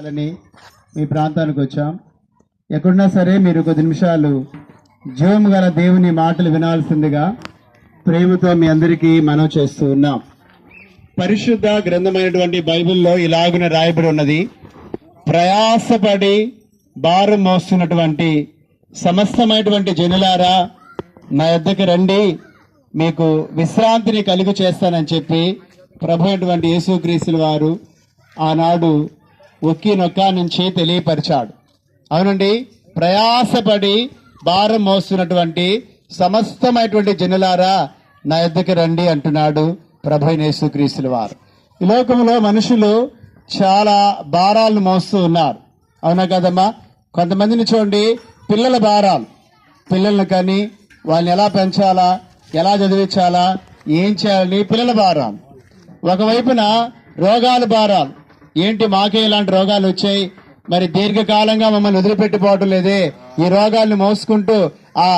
అని మీ ప్రాంతానికి వచ్చాం. ఎక్కడున్నా సరే మీరు కొద్ది నిమిషాలు జీవము గల దేవుని మాటలు వినాల్సిందిగా ప్రేమతో మీ అందరికీ మనవి చేస్తూ ఉన్నాం. పరిశుద్ధ గ్రంథమైనటువంటి బైబిల్లో ఇలాగున రాయబడి ఉన్నది, ప్రయాసపడి భారం మోస్తున్నటువంటి సమస్తమైనటువంటి జనులారా నా యొద్దకు రండి, మీకు విశ్రాంతిని కలుగు చేస్తానని చెప్పి ప్రభు అయినటువంటి యేసుక్రీస్తుల వారు ఆనాడు ఒక్కి నొక్కా నుంచి తెలియపరిచాడు. అవునండి, ప్రయాసపడి భారం మోస్తున్నటువంటి సమస్తమైనటువంటి జనులారా నా యొద్దకు రండి అంటున్నాడు ప్రభు అయిన యేసుక్రీస్తుల వారు. ఈ లోకంలో మనుషులు చాలా భారాలను మోస్తూ ఉన్నారు. అవునా కదమ్మా? కొంతమందిని చూడండి, పిల్లల భారాలు, పిల్లలను కానీ వాళ్ళని ఎలా పెంచాలా, ఎలా చదివించాలా, ఏం చేయాలి, పిల్లల భారాలు. ఒకవైపున రోగాల భారాలు, ఏంటి మాకే ఇలాంటి రోగాలు వచ్చాయి, మరి దీర్ఘకాలంగా మమ్మల్ని వదిలిపెట్టిపోవటం లేదే, ఈ రోగాల్ని మోసుకుంటూ ఆ